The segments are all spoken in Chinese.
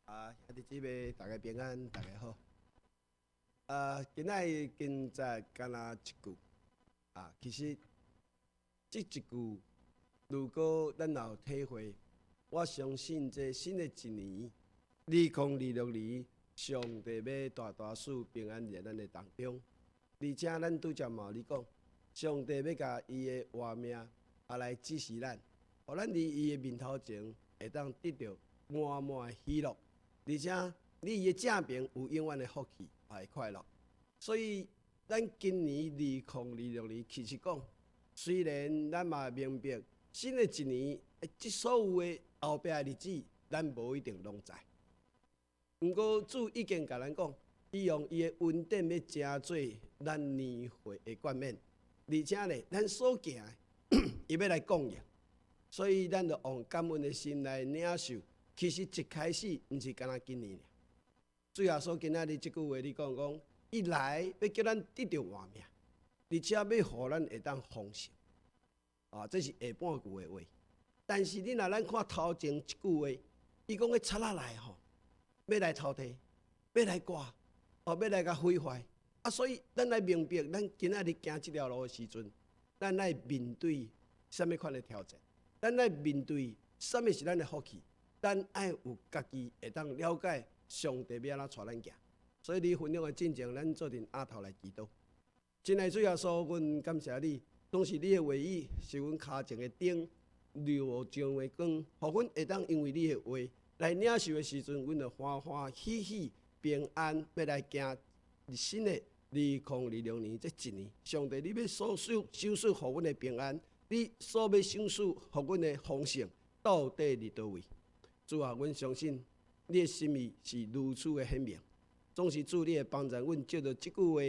兄弟姊妹，大家平安，大家好。今仔今在干那一句其实这一句，如果咱有体会，我相信这新的一年，2026年，上帝要大大使平安在咱的当中。而且咱拄则嘛有咧讲，上帝要甲伊的活命来指示咱，互咱伫伊的面头前会当得到满满的喜乐。而且，你伊的正面有永远的福气，也会快乐。所以，咱今年2026年，其实讲，虽然咱嘛明白新的一年，即所有的后壁的日子，咱无一定拢知。毋过，主已经甲咱讲，伊用伊的恩典要加做咱年岁的冠冕，而且咧，咱所行的，伊要来供应。所以，咱就用感恩的心来领受。其实一开始毋是干那今年，最后所今仔日即句话，你讲，伊来要叫咱得到活命，而且要互咱会当丰盛。这是下半句的话。但是你若咱看头前一句话，伊讲个贼仔来吼，要来偷摕，要来刮，要来甲毁坏。所以咱来明白，咱今仔日行即条路的时阵，咱来面对什么款的挑战？咱来面对什么是咱的福气？咱爱有家己会当了解上帝要安怎带咱行，所以你分享的进程，咱做阵压头来祈祷。真爱主耶稣，阮感谢你，拢是你的话语，是阮脚前的灯，路上的光，互阮会当因为你的话来领受的时阵，阮就欢欢喜喜平安，要来行新的2026年这一年。上帝，你要所收拾互阮的平安，你所要收拾互阮的丰盛，到底伫倒位？主啊，阮相信你的心意是如此的显明，总是主你会帮助阮，借着即句话，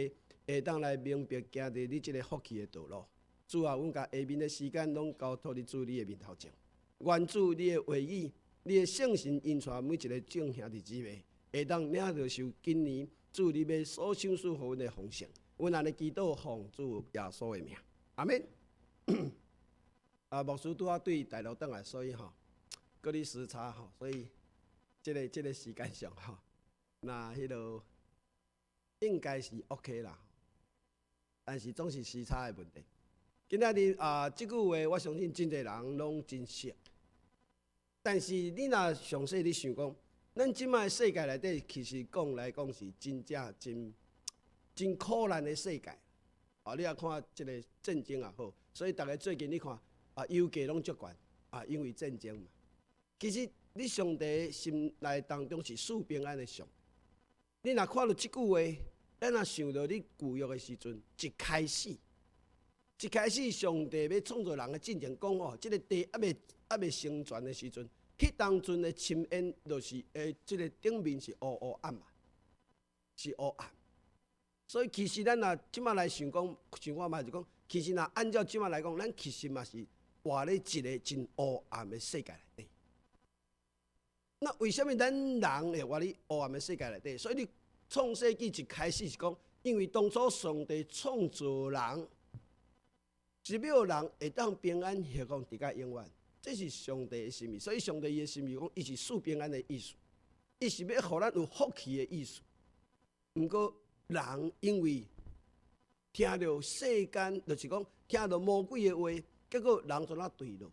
会当来明白行伫你即个福气的道路。主啊，阮甲下面的时间拢交托伫主你的面头前，愿主你的话语、你的圣神引带每一个众兄弟姊妹，会当领着受今年主你要所享受互阮的丰盛。阮安尼祈祷，奉主耶稣的名，阿免。牧师拄仔对大陆转来，所以搁咧时差所以这个时间上那迄落应该是 OK 啦，但是总是时差的问题。今仔日即句话我相信真侪人拢真熟，但是你若详细你想讲，咱即摆世界内底其实讲来讲是真正真苦难的世界。你也看即个战争也好，所以大家最近你看油价拢足悬因为战争嘛。其实你上帝心内当中是赐平安的上。你若看到即句话，咱若想到你旧约的时阵，一开始上帝要创造人的进程，讲即个地还未成全的时阵，迄当阵的深渊就是即个顶面是黑暗嘛，是黑暗。所以其实咱若即马来想看嘛，就讲，其实若按照即马来讲，咱其实嘛是活咧一个真黑暗的世界内底。那为什么咱人会活伫黑暗的世界内底？所以你创世纪一开始是讲，因为当初上帝创造人，是要人会当平安幸福直到永远，这是上帝的心意。所以上帝的心意讲，伊是赐平安的意思，伊是要互咱有福气的意思。毋过人因为听到世间，就是讲听到魔鬼的话，结果人就哪坠落。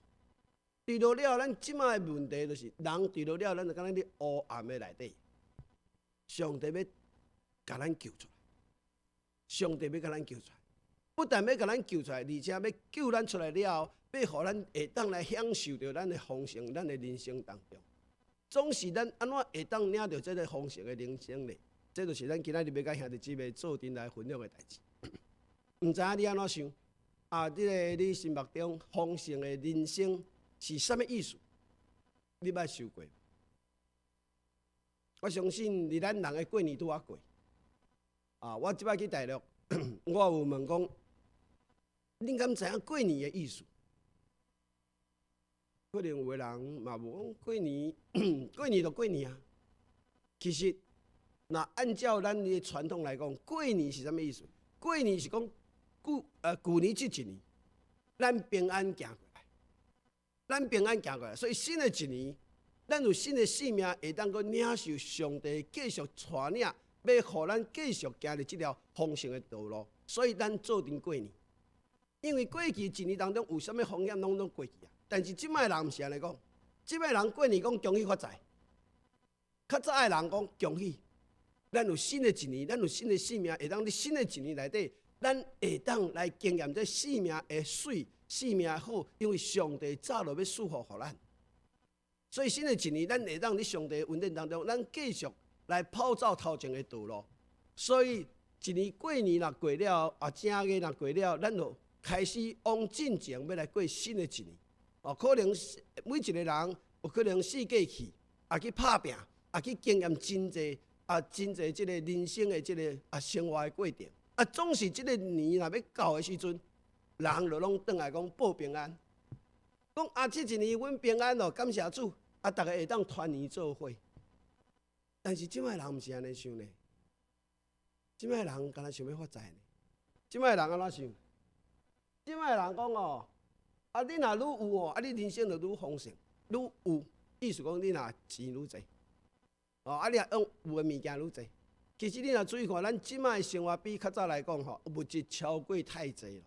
坠落了，咱即摆的问题就是人坠落了，咱就敢若伫黑暗的内底。上帝要甲咱救出来，上帝要甲咱救出来，不但要甲咱救出来，而且要救咱出来了后，要互咱会当来享受到咱的丰盛，咱的人生当中，总是咱安怎会当领到这个丰盛的人生呢？这就是咱今仔日要甲兄弟姊妹做阵来分享的代志。毋知影你安怎想？这个你心目中丰盛的人生是什么意思？你捌想过？我相信，伫咱人的过年拄仔过。我即摆去大陆，我有问讲，你敢知影过年的意思？可能有个人嘛无讲过年，过年就过年啊。其实，若按照咱的传统来讲，过年是什么意思？过年是讲旧年即一年，咱平安行过来，所以新的一年，咱有新的性命，会当阁领受上帝继续带领，要互咱继续行入这条丰盛的道路。所以咱做阵过年，因为过去一年当中有啥物风险，拢过去啊。但是即摆人毋是安尼讲，即摆人过年讲恭喜发财，较早的人讲恭喜，咱有新的一年，咱有新的性命，会当伫新的一年内底，咱会当来经验这性命的水，性命好，因为上帝早就要赐福互咱。所以新的一年，咱会当伫上帝的恩典当中，咱继续来跑走头前的道路。所以一年过年若过了，正月若过了，咱就开始往进前要来过新的一年。可能每一个人有可能世界去，去打拼，去经验真济，真济即个人生的即个生活的过程。总是即个年若要到的时阵，人就拢转来讲报平安，讲即一年阮平安咯，感谢主，大家会当团圆做伙。但是即摆人毋是安尼想呢，即摆人敢若想要发财呢。即摆人安怎想？即摆人讲你若愈有你人生就愈丰盛，愈有意思讲你若钱愈侪，你若用有诶物件愈侪。其实你若注意看，咱即摆生活比较早来讲物质超过太侪了。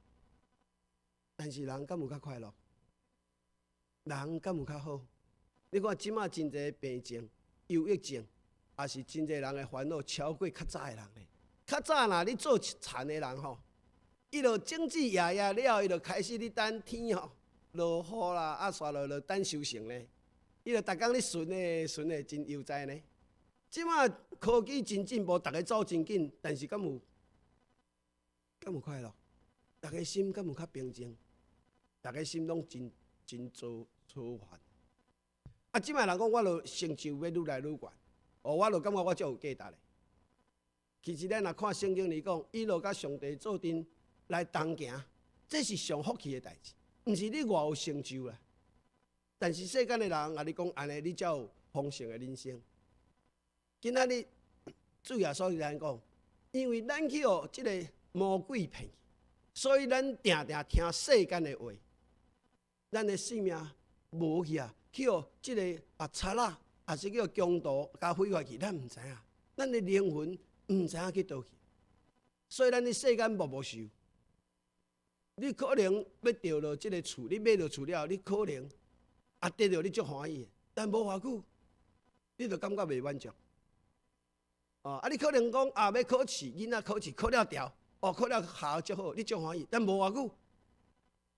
但是人敢有较快乐？人敢有较好？你看即摆真侪病症、忧郁症，也是真侪人诶烦恼超过较早诶人咧。较早若你做田诶人伊就种子压了，伊就开始咧等天落雨啦，煞就等收成咧。伊就逐工咧顺诶，真悠哉呢。即摆科技真进步，逐个走真紧，但是敢有快乐？逐个心敢有较平静？逐个心拢真做烦。即摆人讲我就成就要愈来愈悬，我就感觉我足有价值咧。其实咱若看圣经里讲，伊就甲上帝做阵来同行，这是上福气的代志，毋是你偌有成就啦。但是世间的人你讲安尼，你才有丰盛的人生。今仔日主耶稣咱讲，因为咱去互即个魔鬼骗去，所以咱定定听世间的话，咱的性命无去去互即个贼仔，也是去互强盗甲毁坏去，咱毋知影，咱的灵魂毋知影去倒去，所以咱的世间无受。你可能要着了即个厝，你买着厝了，你可能得着你足欢喜，但无偌久，你就感觉袂满足。你可能讲要考试，囡仔考试考了调，考了校足好，你足欢喜，但无偌久，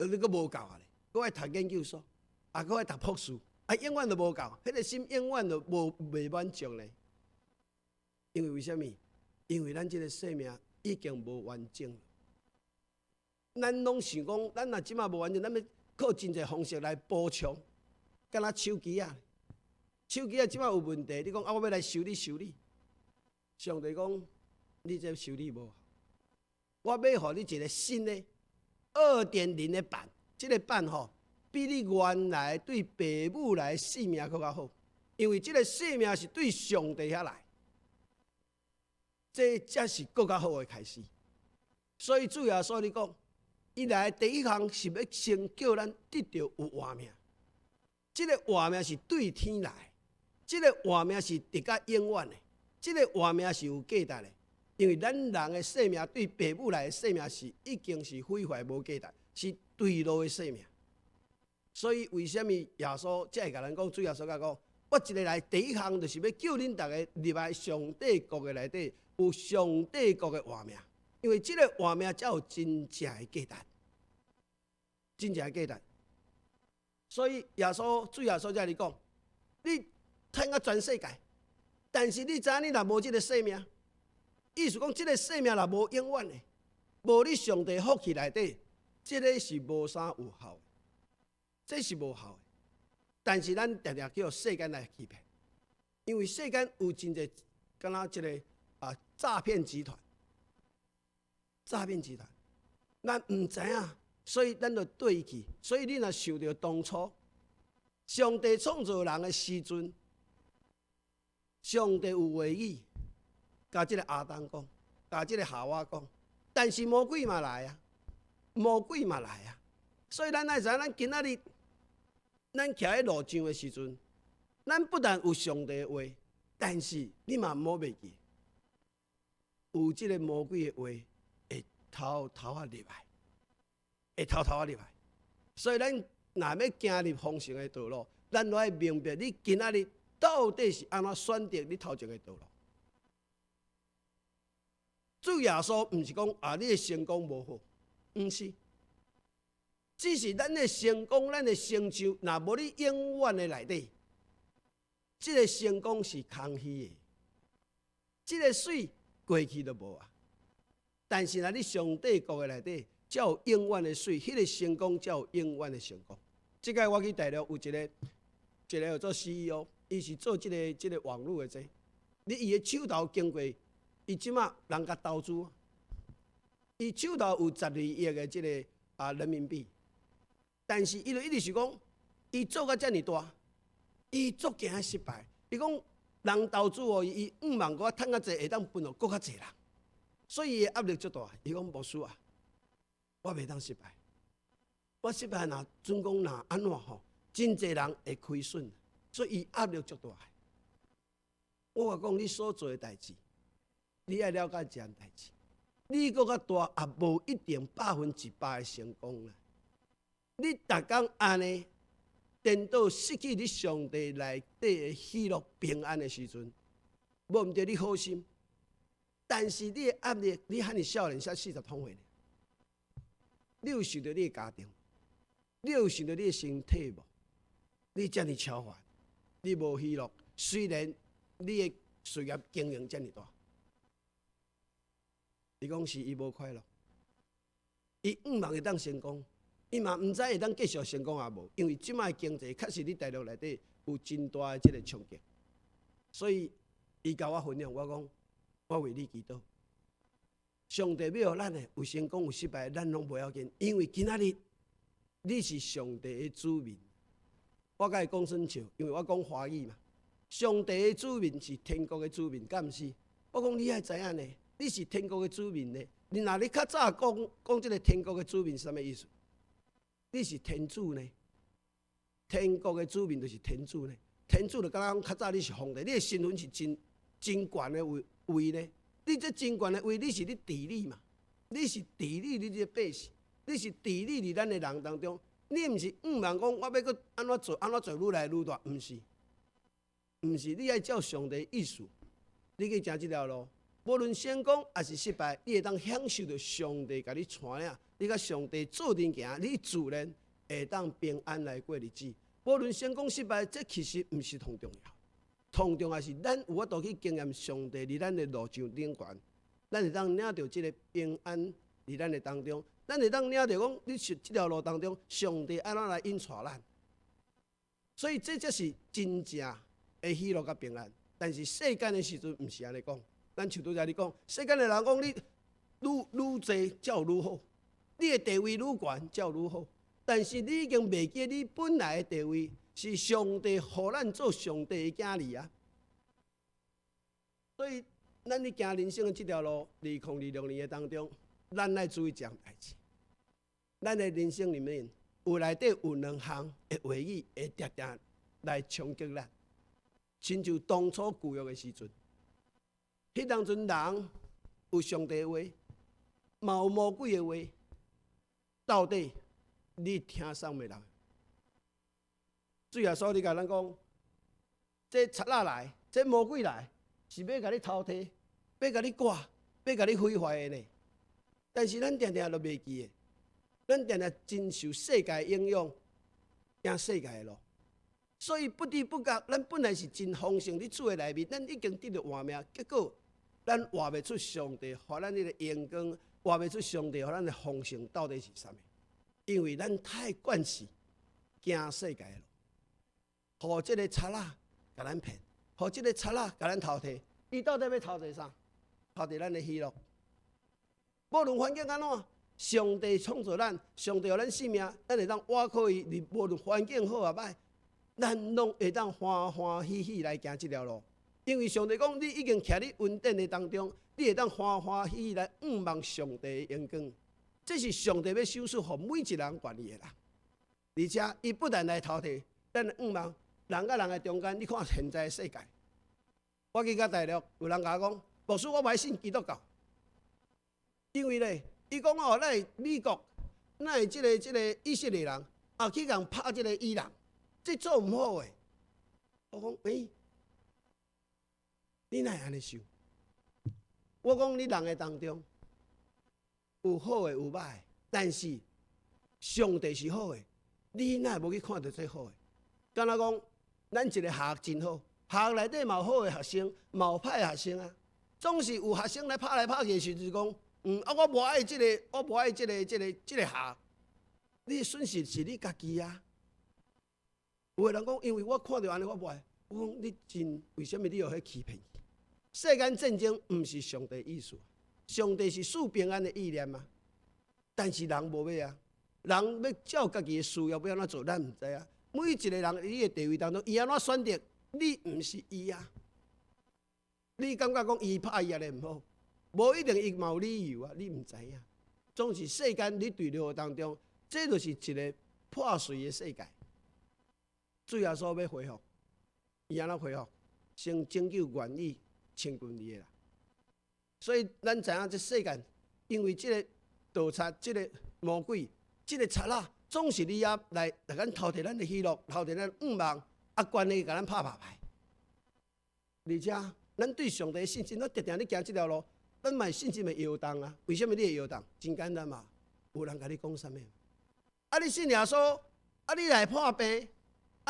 你阁无够咧，阁爱读研究所，阁爱读博士，永远都无够，迄个心永远都袂满足咧。因为为什么？因为咱即个生命已经无完整了。咱拢想讲，咱若即马无完整，咱要靠真侪方式来补充，敢若手机手机即马有问题，你讲我要来修理。上帝讲，你这修理无好，我要互你一个新的2.0的版，这个版比你原来对父母来生命更较好，因为这个生命是对上帝遐来，这才是更较好的开始。所以主耶稣你讲，伊来第一项是要先叫咱得到有活命，这个活命是对天来，这个活命是直到永远的。这个活命是有价值的，因为咱人的生命对父母来的生命是已经是毁坏无价值，是对路的生命。所以为什么耶稣才会甲咱讲？主耶稣甲讲，我一个来第一项就是要叫恁大家入来上帝国的内底，有上帝国的活命，因为这个活命才有真正的价值，真正的价值。所以主耶稣才你讲，你趁到全世界。但是你知影，你若无即个生命，意思讲，即个生命若无永远的，无你上帝福气内底，即个是无啥有效的，这是无效的。但是咱常常叫世间来欺骗，因为世间有真侪，敢若即个诈骗集团，咱毋知影，所以咱就对去。所以你若受到当初上帝创造人的时阵。上帝有话语，甲即个亚当讲，甲即个夏娃讲，但是魔鬼嘛来所以咱爱知影，咱今仔日咱徛喺路上的时阵，咱不但有上帝的话，但是你嘛莫袂记，有即个魔鬼的话会偷偷入来，会偷偷入来。所以咱若要行入丰盛的道路，咱就要明白你今仔日到底是安怎选择你头前的道路。主耶稣毋是讲你的成功无好，毋是，只是咱的成功、咱的成就，若无你永远的内底，这个成功是空虚的，这个水过去就无啊。但是若你上帝国的内底，才有永远的水，迄个成功才有永远的成功。即个我去大陆有一个叫做 CEO， 伊是做即个网络的这，你伊的手头经过。伊即马人甲投资，伊手头有12亿的即个人民币，但是伊就一直是讲，伊做到遮尔大，伊足惊失败。伊讲人投资伊5万个趁较济，会当分互搁较济人，所以伊压力足大。伊讲牧师啊，我袂当失败，我失败若准讲若安怎吼，真济人会亏损，所以伊压力足大。我讲你所做的代志。你要了解一件代志，你搁较大也无一定100%的成功啦。你逐工安尼颠倒失去你上帝内底的喜乐平安的时阵，无毋对你好心，但是你的压力，你喊你少年才40通岁，你有想到你的家庭，你有想到你的身体无？你遮尔超凡，你无喜乐，虽然你的事业经营遮尔大。伊讲是伊无快乐，伊5万会当成功，伊嘛毋知会当继续成功也无，因为即摆经济确实伫大陆内底有真大的即个冲击，所以伊甲我分享，我讲我为你祈祷，上帝要互咱的有成功有失败，咱拢袂要紧，因为今仔日你是上帝的子民。我甲伊讲算笑，因为我讲华语嘛，上帝的子民是天国的子民，敢毋是？我讲你爱知影呢。你是天国的子民呢？你若你较早讲这个天国的子民是啥物意思？你是天主呢？天国的子民就是天主呢？天主就敢若较早你是皇帝，你的身份是真悬的位呢？你这真悬的位，你是你治理嘛？你是治理你这百姓，你是治理伫咱的人当中。你毋是5万讲我要搁安怎做愈来愈大，毋是，你爱照上帝意思，你去行这条路。无论成功还是失败，你会当享受到上帝甲你带领，你甲上帝做阵行，你自然会当平安来过日子。无论成功失败，这其实毋是同重要，同重要是咱有法度去经验上帝伫咱的路上顶悬，咱会当领到这个平安伫咱的当中，咱会当领到讲你是这条路当中，上帝安怎来引带咱，所以这才是真正的喜乐甲平安。但是世间的时阵，毋是安尼讲。咱像拄则你讲，世间的人讲你愈济才有愈好，你的地位愈悬才有愈好。但是你已经袂记你本来的地位是上帝互咱做上帝的囝儿啊。所以咱伫行人生的这条路，2026年的当中，咱要注意这样代志。咱的人生里面有内底有2项的话语会常常来冲击咱，亲像当初旧约的时阵。迄当阵人有上帝的话，嘛有魔鬼的话，到底你听啥物人？主耶稣你甲咱讲，这贼仔来，这魔鬼来，是要甲你偷摕，要甲你挂，要甲你毁坏的呢。但是咱常常都袂记的，咱常常真受世界影响，行世界的路。所以不知不觉，咱本来是真丰盛伫主的内面，咱已经得到活命，结果咱活袂出上帝，互咱迄个阳光，活袂出上帝，互咱的丰盛到底是啥物？因为咱太惯势行世界的路，互即个贼仔甲咱骗，互即个贼仔甲咱偷摕，伊到底要偷摕啥？偷摕咱的喜乐。无论环境安怎，上帝创造咱，上帝互咱性命，咱会当活可以，无论环境好也歹。咱拢会当欢欢喜喜来行这条路，因为上帝讲，你已经徛伫恩典的当中，你会当欢欢喜喜来仰望上帝的阳光。这是上帝要赏赐予每一人愿意的人，而且伊不但来偷摕咱的仰望，人甲人的中间，你看现在的世界，我去到大陆，有人甲我讲，牧师我歹信基督教，因为咧，伊讲哦，咱美国，咱的即个以色列人，去共拍即个伊朗，这做毋好诶。我讲你哪会安尼想？我讲你人的当中有好诶，有歹诶，但是上帝是好诶，你哪会无去看到最好诶？敢若讲，咱一个学真好，学内底嘛有好诶学生，嘛有歹诶学生啊。总是有学生来拍来拍去，时就讲，我无爱即个，我无爱即个学。你损失是你家己啊。有个人讲，因为我看到安尼，我无爱。我讲你真，为什么你有迄欺骗？世间战争毋是上帝意思，上帝是赐平安的意念嘛。但是人无要啊，人要照家己的需要要安怎做，咱毋知啊。每一个人伊的地位当中，伊安怎选择，你毋是伊啊。你感觉讲伊拍伊安尼毋好，无一定伊嘛有理由啊，你毋知影。总是世间你对流当中，这就是一个破碎的世界。主耶稣要恢复，伊安怎恢复？先拯救愿意亲近伊的啦。所以咱知影这世间，因为这个盗贼、这个魔鬼、这个贼仔，总是你啊来咱偷摕咱的喜乐，偷摕咱欲望，关系甲咱拍牌。而且咱对上帝的信心，咱定定咧行这条路，咱嘛信心会摇动啊。为什么你会摇动？真简单嘛，有人甲你讲啥物？你信耶稣，你来破病；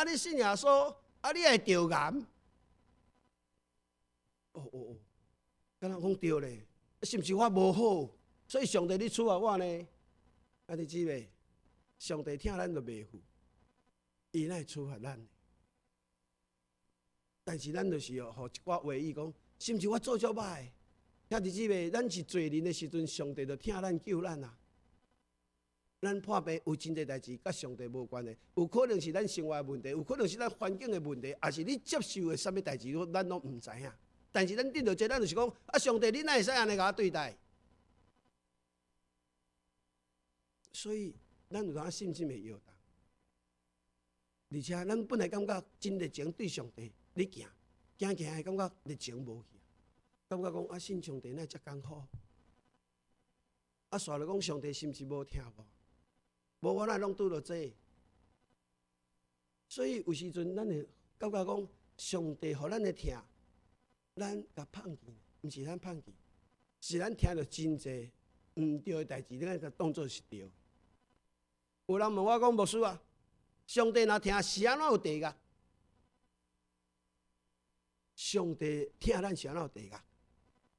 你信耶稣，你来得癌。敢若讲对咧，是毋是我无好？所以上帝你处罚我呢？你姊妹，上帝听咱就袂负，伊哪会处罚咱？但是咱就是互一寡话语讲，是毋是我做足歹？兄弟姊妹，咱是罪人的时阵，上帝就听咱救咱啊！咱破病有真侪代志，甲上帝无关的，有可能是咱生活的问题，有可能是咱环境的问题，也是你接受的啥物代志，咱拢毋知影。但是咱得到这，咱就是讲，上帝你哪会使安尼甲我对待？所以咱有当信心会摇动，而且咱本来感觉真热情对上帝，你行会感觉热情无去，感觉讲信上帝哪遮艰苦？煞了讲上帝是毋是无听无？无我哪拢拄到这？所以有时阵咱会感觉讲上帝互咱的听。咱甲放弃，毋是咱放弃，是咱听到真济毋对的代志，咱甲当作是对。有人问我讲，牧师啊，上帝若听是安怎有地狱？上帝听咱是安怎有地狱？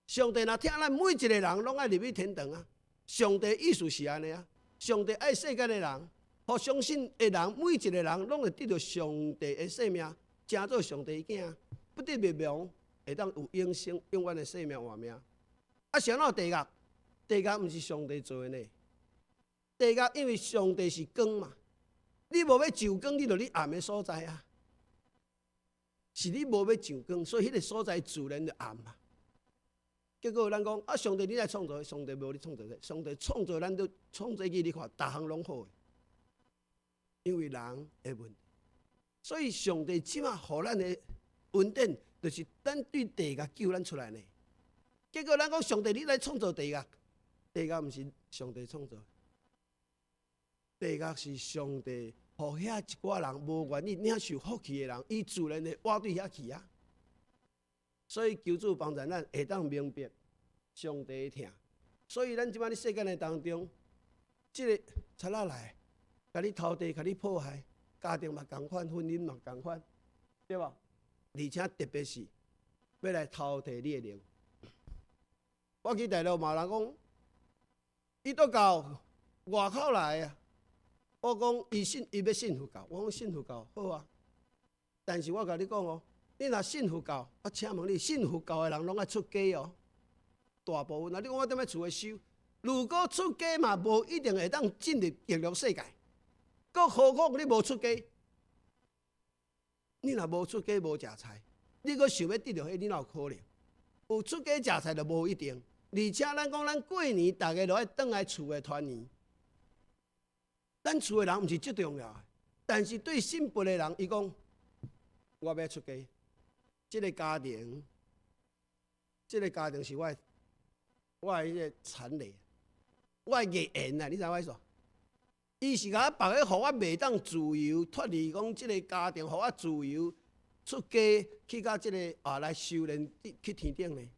上帝若听咱每一个人拢爱入去天堂啊！上帝意思是安尼啊！上帝爱世界的人，互相信的人，每一个人拢会得到上帝的生命，成做上帝的囝，不得灭亡。会当有永生、永远的生命活命。是安怎地狱？地狱毋是上帝做的呢。地狱因为上帝是光嘛，你无要上光，你就伫暗的所在啊。是你无要上光，所以迄个所在自然就暗嘛。结果咱讲上帝你来创造，上帝无你创造的，上帝创造咱都创造起你看，逐项拢好的。因为人的问题，所以上帝即马互咱的恩典。就是咱对地狱救咱出来呢，结果咱讲上帝你来创造地狱，地狱毋是上帝创造，地狱是上帝互遐一寡人无愿意领受福气的人，伊自然的挖对遐去啊。所以求主帮助咱会当明白上帝的听，所以咱即摆伫世间的当中，即个贼仔来，甲你偷地，甲你迫害，家庭嘛共款，婚姻嘛共款，对无？而且特别是要来偷摕你的灵。我去大陆嘛，人讲伊都到外口来啊。我讲伊要信佛教，我讲信佛教好啊。但是我甲你讲哦，你若信佛教，我请问你，信佛教的人拢爱出家哦，大部分啊。你讲我踮咧厝诶修，如果出家嘛，无一定会当进入极乐世界。更何况你无出家。你若无出家无食菜，你阁想要得到迄，你哪有可能？有出家食菜就无一定。而且咱讲咱过年，大家都爱倒来厝诶团圆。咱厝诶人毋是最重要的，但是对信佛诶人，伊讲我要出家，这个家庭是我迄个产业，我的业缘啊，你知我意思？伊是甲别个，互我袂当自由脱离讲即个家庭，互我自由出家去到即个来修炼去天顶呢。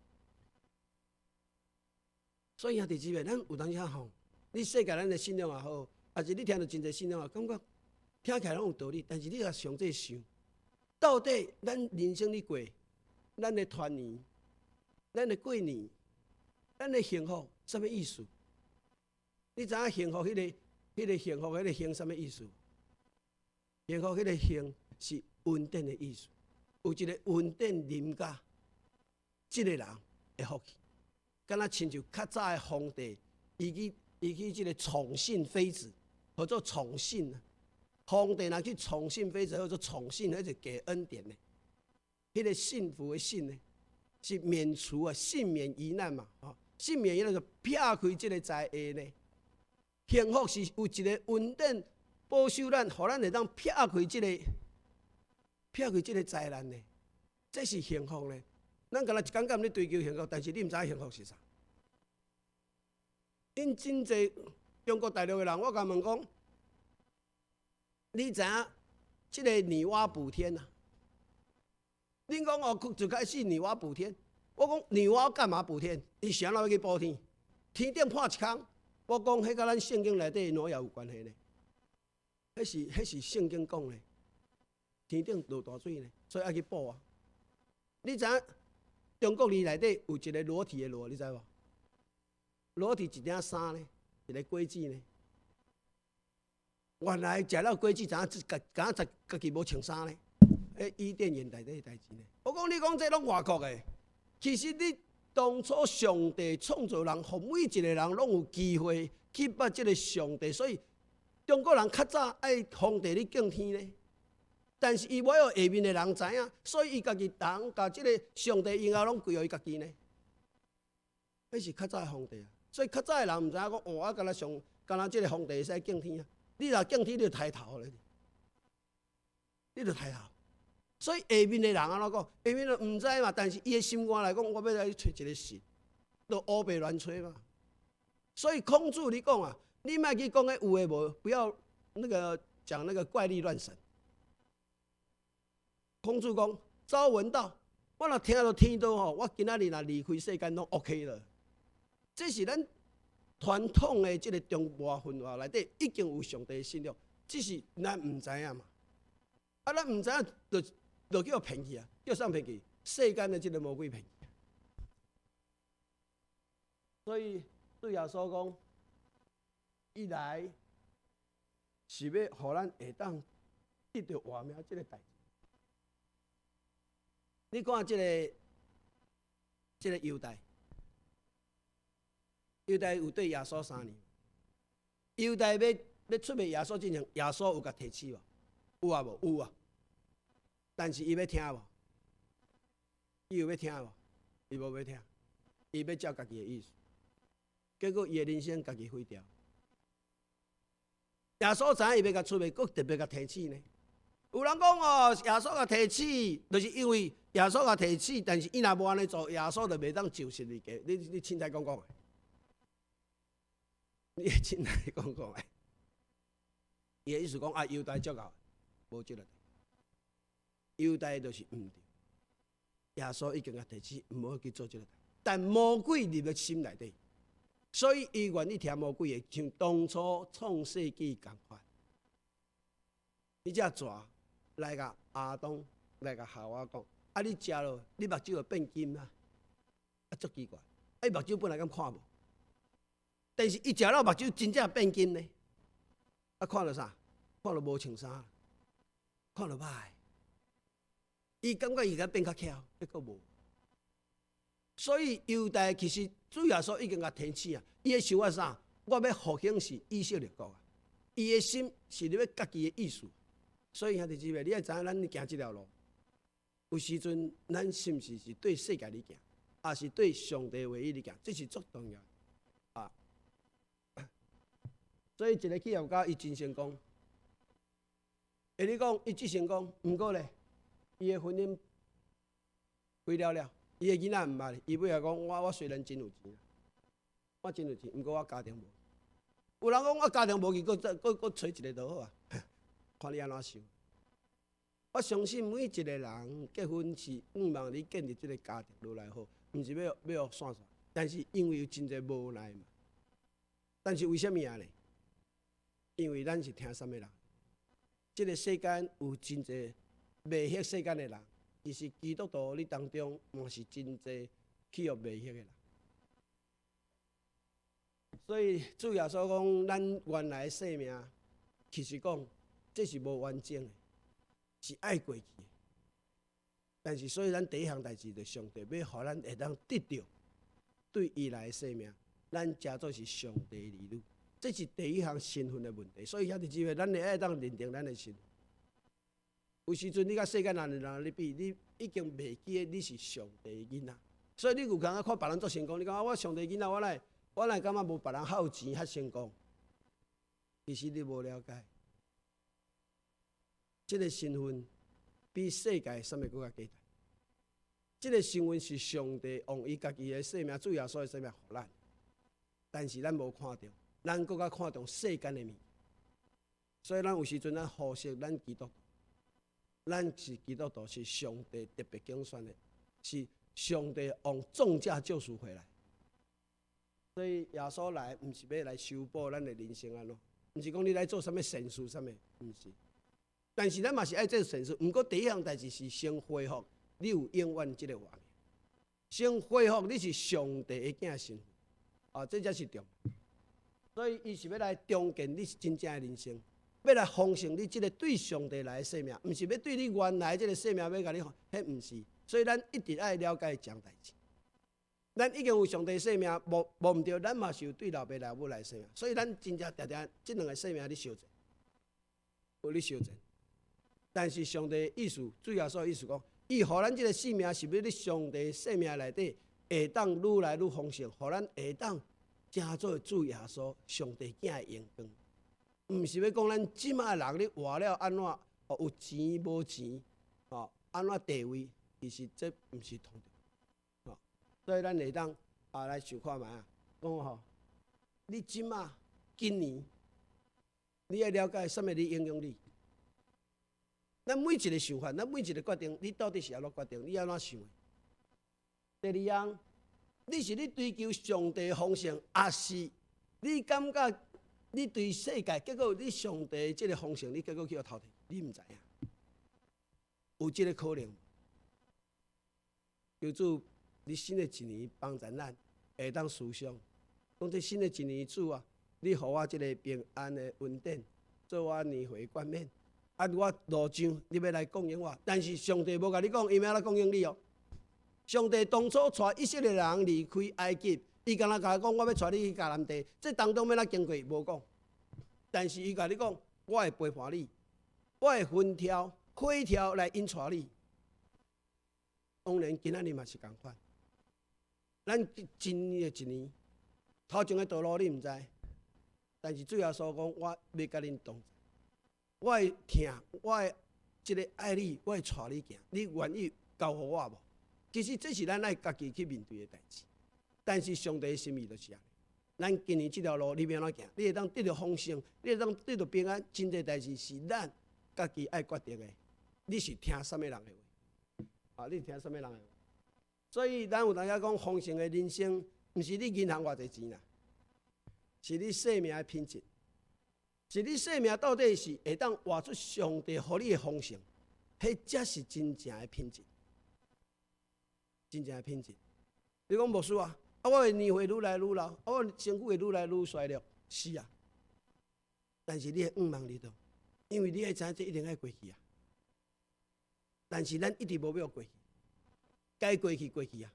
所以兄弟姊妹，咱有当时吼，你世界咱的信仰也好，还是你听到真侪信仰啊，感觉听起来拢有道理，但是你若上这想，到底咱人生咧过，咱的团圆，咱的过年，咱的幸福，什么意思？你知影幸福迄个幸福迄个幸什么意思？幸福迄个幸是稳定的意思，有一个稳定人家，即个人会福气。敢若亲像较早的皇帝，伊去即个宠信妃子，叫做宠信啊。皇帝若去宠信妃子，叫做宠信，那是给恩典的。迄个幸福的幸呢，是免除啊，幸免于难嘛，幸免于难就撇开即个灾厄呢。幸福是有一个稳定保守咱，互咱会当撇开即个灾难呢。这是幸福呢。咱敢若一天敢咧追求幸福，但是你毋知幸福是啥。因真侪中国大陆的人，我甲问讲，你知影即个女娲补天啊？恁讲哦，就开始女娲补天。我讲女娲干嘛补天？伊谁人要去补天？天顶破一空。我讲迄甲咱圣经内底挪亚有关系呢？迄是圣经讲的。天顶落大水呢，所以爱去补啊。你知影？中国字内底有一个裸体的裸，你知无？裸体一领衫呢，一个果子呢。原来食了果子，家己无穿衫呢？伊甸园内底的代志呢？我讲你讲这拢外国的，其实你当初上帝创造人，互每一个人拢有机会去捌这个上帝，所以中国人较早爱皇帝咧敬天呢。但是伊无要下面的人知影，所以伊家己人甲即个上帝以后拢归互伊家己呢。迄是较早的皇帝啊，所以较早的人毋知影讲，我敢若即个皇帝会使敬天啊。你若敬天，你就抬头咧，你就抬头。所以下面的人安怎讲？下面就毋知嘛，但是伊的心肝来讲，我要来找一个神，就乌白乱吹嘛。所以孔子你讲啊，你莫去讲迄有诶无，不要那个讲那个怪力乱神。孔子讲：朝闻道，我若听到天道吼，我今仔日若离开世间拢 OK 了。这是咱传统的这个中华文化内底已经有上帝的信仰，只是咱毋知影嘛。啊，咱毋知影，就叫骗去啊，叫啥骗去？世间的这个魔鬼骗去。所以对耶稣讲，伊来是要互咱下当得到活命这个代志。你看这个犹大有对耶稣3年，犹大要出卖耶稣之前，耶稣有甲提醒无？有啊无？有啊。但是伊要听无？伊有要听无？伊无要听，伊要照家己的意思。结果伊的人生家己毁掉。耶稣知影伊要甲出卖，佫特别甲提醒呢。有人讲哦，耶稣甲提醒，就是因为耶稣甲提醒，但是伊若无安尼做，耶稣就袂当就实你家。你凊彩讲的，你凊彩讲的。伊的意思讲啊，犹大足够，无即个。犹大就是毋对，耶稣已经甲提醒，毋好去做即个。但魔鬼入了心内底，所以伊愿意听魔鬼的，像当初创世纪共款。你只蛇来甲亚当来甲夏娃讲，啊你食了，你目睭会变金啊！啊足奇怪，啊伊目睭本来敢看无，但是伊食了目睭真正变金呢。啊看到啥？看到无穿衫，看到歹。伊感觉伊甲变较巧，结果无。所以犹大其实主耶稣已经甲提醒啊，伊的想法啥？我要复兴是以色列国啊，伊的心是你要家己的意思。所以兄弟姊妹，你爱知影咱行这条路，有时阵咱是毋是对世界里行，还是对上帝唯一里行？这是足重要啊！所以一个企业家伊真成功，你讲伊真成功，毋过咧，伊的婚姻毁了，伊的囡仔毋捌，伊尾仔讲我虽然真有钱，我真有钱，毋过我家庭无。有人讲我家庭无去，佫找一个就好啊，看你安怎想。我相信每一个人结婚是望你建立这个家庭愈来好，毋是要散，但是因为有真侪无奈嘛。但是为什么啊呢？因为咱是听什么人？这个世间有真侪迷惑世间的人，其实基督徒你当中嘛是真侪去互迷惑的人。所以主耶稣讲，咱原来的生命，其实讲这是无完整的。是爱过去的，但是所以咱第一项代志就上帝要互咱会当得到对伊来的生命，咱加做是上帝的儿女，这是第一项身份的问题。所以遐日子会咱会爱当认定咱的身份。有时阵你甲世间人咧比，你已经袂记你是上帝的囡仔，所以你有空啊看别人做成功，你讲我上帝囡仔，我来感觉无别人较有钱较成功，其实你无了解。这个身份比世界什么更加简单。这个身份是上帝用伊家己的生命、主耶稣的生命予咱，但是咱无看到，咱更加看重世间的物。所以咱有时阵咱忽视咱基督徒，咱是基督徒，是上帝特别拣选的，是上帝用重价救赎回来。所以耶稣来，毋是要来修补咱的人生安怎，毋是讲你来做什么善事什么，毋是。但是咱嘛是爱做善事，毋过第一项代志是先恢复你有永远这个活命，先恢复你是上帝的囝身份，这才是重。所以伊是要来重建你真正的人生，要来丰盛你这个对上帝来的生命，毋是要对你原来这个生命要甲你，迄毋是。所以咱一直爱了解这项代志。咱已经有上帝生命，无毋对，咱嘛是有对老爸老母来生命。所以咱真正定定这两个生命你修正，有你修正。但是上帝意思，主耶稣意思讲，伊互咱这个生命是要伫上帝生命内底，会当愈来愈丰盛，互咱会当成做主耶稣上帝囝的荣光。毋是要讲咱即卖人咧活了安怎，有钱无钱，安怎地位，其实这毋是同的。所以咱会当来想看觅啊，讲你即卖今年，你要了解什么你影响你。咱每一个想法，咱每一个决定，你到底是安怎决定？你安怎想的？第二样，你是你追求上帝的丰盛，还是你感觉你对世界，结果你上帝这个丰盛，你结果去互偷摕，你毋知影？有这个可能。求主，你新的一年帮助咱会当思想，讲这新的一年主啊，你互我这个平安的稳定，做我年岁冠冕。我路上你要来供应我，但是上帝无甲你讲，伊要来供应你哦。上帝当初带以色列人离开埃及，伊敢若甲你讲，我要带你去迦南地，这当中要哪经过无讲。但是伊甲你讲，我会陪伴你，我会分条、开条来引带你。当然，今仔日嘛是共款。咱今年的一年，头前的道路你毋知，但是主耶稣讲，我要甲恁同。我会听，我会一个爱你，我会带你行，你愿意交互我无？其实这是咱爱家己去面对的代志。但是上帝的心意就是安尼，咱今年这条路你要安怎行？你会当得到丰盛，你会当得到平安，真侪代志是咱家己爱决定的。你是听什么人的话？你是听什么人的话？所以咱有当时讲丰盛的人生，毋是你银行偌济钱啦，是你生命的品质。是你生命到底是会当活出上帝予你的丰盛，迄才是真正的品质。真正的品质。你讲牧师啊，我的年岁愈来愈老，我身躯会愈来愈衰弱，是啊。但是你会望你到，因为你会知影这一定爱过去啊。但是咱一直无要过去，该过去过去啊。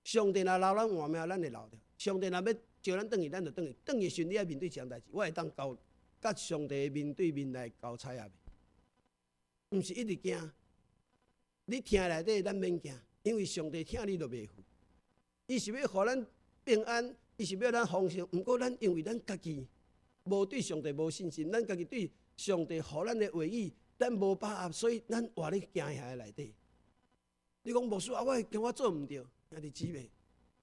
上帝若留咱活命，咱会留着；上帝若要叫咱转去，咱就转去。转去时，你要面对这项代志，我会当交甲上帝面对面来交差啊！毋是一直惊，你听内底咱免惊，因为上帝听你就袂负。伊是要互咱平安，伊是要咱丰盛。毋过咱因为咱家己无对上帝无信心，咱家己对上帝互咱的话语咱无把握，所以咱活咧惊遐内底。你讲牧师啊，我惊我做毋对，兄弟姊妹，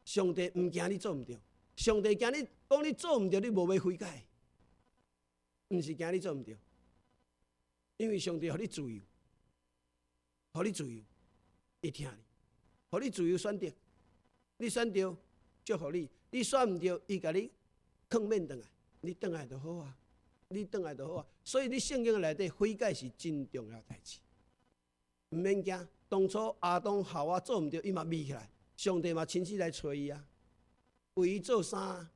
上帝毋惊你做毋对，上帝惊你讲你做毋对，你无要悔改，毋是惊你做毋对，因为上帝互你自由，互你自由，伊听你，互你自由选择，你选对，祝福你；你选毋对，伊甲你抗面转来，你转来就好啊，你转来就好啊。所以你圣经内底悔改是真重要代志，毋免惊。当初亚当夏娃做毋对，伊嘛咪起来，上帝嘛亲自来找伊啊，为伊做衫，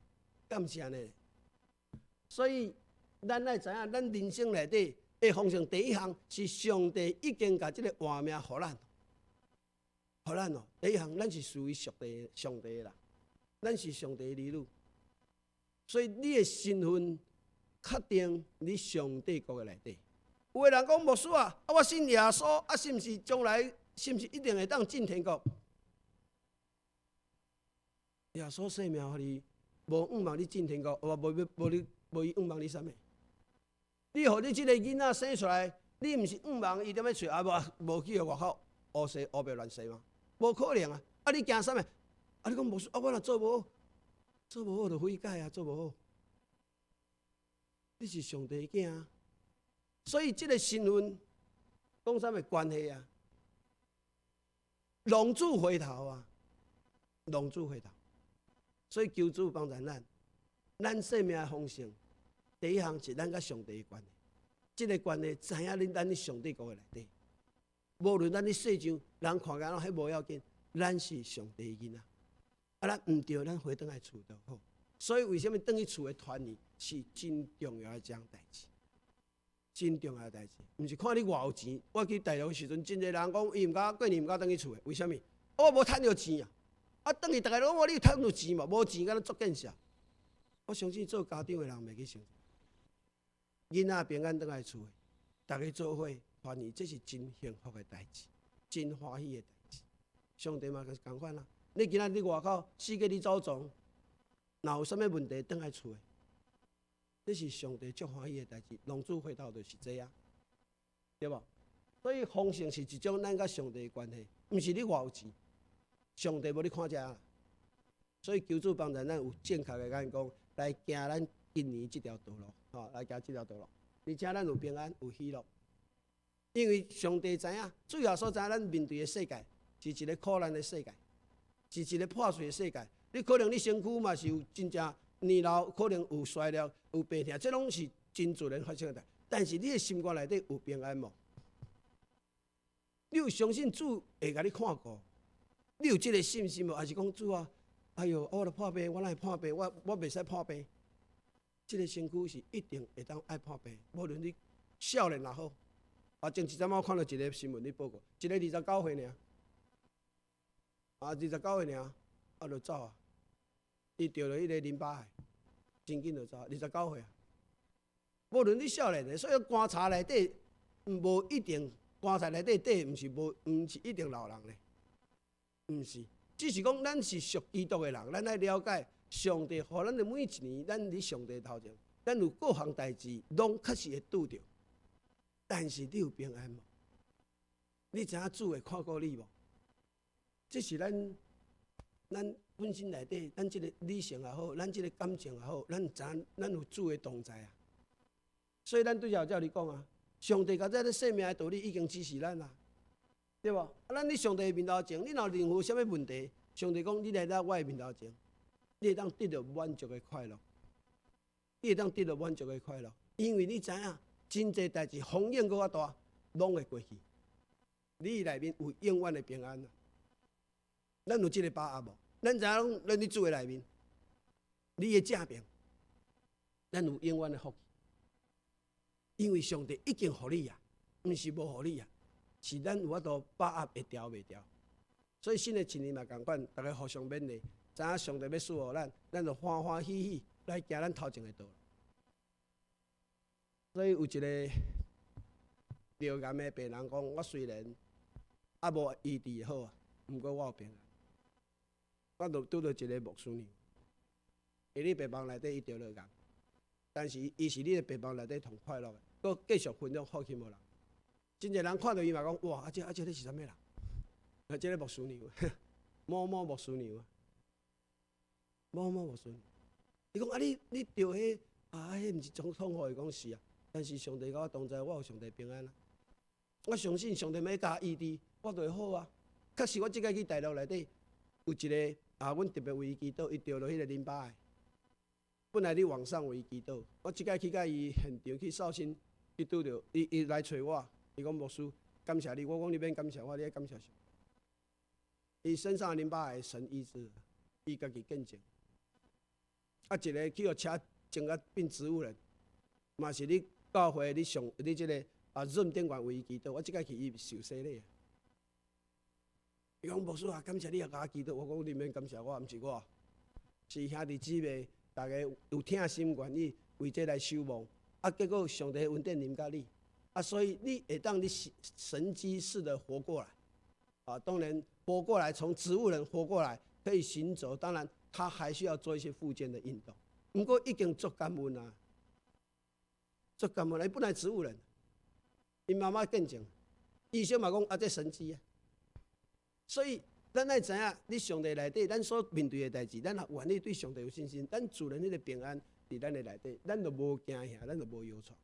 敢是安尼？所以咱爱知影，咱人生内底的方向，第一项是上帝已经甲即个活命互咱，互咱哦。第一项，咱是属于上帝的啦，咱是上帝的儿女，所以你的身份确定你上帝国的内底。有个人讲牧师啊，我信耶稣啊，是毋是将来？是毋是一定会当进天国？耶稣生命互你，无仰望你进天国，无伊仰望你啥物？你互你即个囡仔生出来，你毋是仰望伊踮咧找啊无去外口乌西乌白乱世吗？无可能啊！啊，你惊啥物？啊，你讲牧师啊，我若做无好，就悔改啊，做无好。你是上帝囝啊，所以即个身份讲啥物关系啊？浪子回头啊，浪子回头，所以求主帮助咱生命的丰盛，第一项是咱甲上帝的关系。这个关系知影咱伫上帝国的内底，无论咱伫世上人看起来迄无要紧，咱是上帝的囡仔。啊，咱毋对，咱回转来厝就好。所以为什么转去厝的团圆是真重要的一项代志？真重要的代志，毋是看你偌有钱。我去大陆的时阵，真侪人讲伊毋敢过年毋敢转去厝的，为什么？我无趁着钱啊！啊，转去大家拢讲你有趁着钱嘛？无钱，敢若作见笑。我相信做家长的人袂去想，囡仔平安转来厝的，大家做伙团圆，这是真幸福的代志，真欢喜的代志。上帝嘛，就是共款啦。你今仔日外口四界你走总，若有啥物问题，转来厝的。这是上帝足欢喜的代志，浪子回头就是这啊，对无？所以丰盛是一种咱甲上帝的关系，毋是你偌有钱，上帝无你看遮啦。所以求主帮助咱有正确的眼光来行咱今年这条道路，吼，来行这条道路，而且咱有平安有喜乐，因为上帝知影，主要所知影咱面对的世界是一个苦难的世界，是一个破碎的世界。你可能你身躯嘛是有真正。年老可能有衰老，有病痛，这拢是真自然发生的代。但是你的心肝内底有平安无？你有相信主会甲你看顾？你有这个信心无？还是讲主啊，哎哟，我著破病，我哪会破病？我袂使破病。这个身躯是一定会当爱破病，无论你少年也好。啊，前一阵我看到一个新闻咧报告，一个29岁尔，啊29岁尔，啊就走啊。伊得了迄个淋巴癌，真紧就走，29岁啊。无论你少年的，所以观察内底无一定，观察内底毋是一定老人咧，毋是，只是讲咱是属基督的人，咱来了解上帝，互咱的每一年，咱伫上帝头前，咱有各项代志，拢确实会拄着。但是你有平安无？你知影主会看顾你无？这是咱本身内底，咱即个理性也好，咱即个感情也好，咱知影咱有主的同在啊。所以咱对照你讲啊，上帝甲这个生命的道理已经指示咱啦，对无？啊，咱伫上帝的面头前，你若任何啥物问题，上帝讲你来到我的面头前，你会当得到满足的快乐，你会当得到满足的快乐，因为你知影真侪代志风险搁较大，拢会过去，你内面有永远的平安啊。咱有即个把握无？咱知影咱伫主的内面，你的正面，咱有永远的福气，因为上帝已经互你啊，毋是无互你啊，是咱有法度把握会调袂调。所以新的一年嘛共款，大家互相勉励，知影上帝要赐予咱，咱就欢欢喜喜来行咱头前的道路。所以有一个流感的病人讲，我虽然无医治好啊，毋过我有平安。我就拄到一个牧师娘，伊咧病房内底伊得流感，但是伊是你的病房内底同快乐的，佮继续分享福气无人。真侪人看到伊嘛讲，哇，这你是啥物人？这个牧师娘，某某牧师娘啊，某某牧师娘。伊讲啊，你着迄迄毋是总统予伊讲是啊，但是上帝甲我同在，我有上帝平安啊。我相信上帝要甲我医治，我就会好啊。确实，我即摆去大陆内底有一个阮特别为伊祈祷，伊得了迄个淋巴癌。本来你网上为伊祈祷，我即摆去甲伊现场去绍兴，伊拄着伊来找我，伊讲牧师，感谢你。我讲你免感谢我，你要感谢上帝。伊身上的淋巴癌神医治，伊家己见证。啊，一个去互车种啊变植物人，嘛是你教会你即个润电源为伊祈祷，我即摆去伊受洗礼。伊讲牧师啊，感谢你也甲我祈祷。我讲你免感谢我，毋是我，是兄弟姊妹，大家有听心愿意为这来守望。啊，结果上帝恩典临到你，啊，所以你会当你神机式的活过来。当然活过来，从植物人活过来可以行走，当然他还需要做一些复健的运动。不过已经足感恩啊，足感恩。伊本来植物人，因妈妈见证，医生嘛讲啊，这神机啊。所以，咱爱知影，你上帝内底，咱所面对的代志，咱也愿意对上帝有信心，咱自然迄个平安伫咱的内底，咱就无惊吓，咱就无忧愁。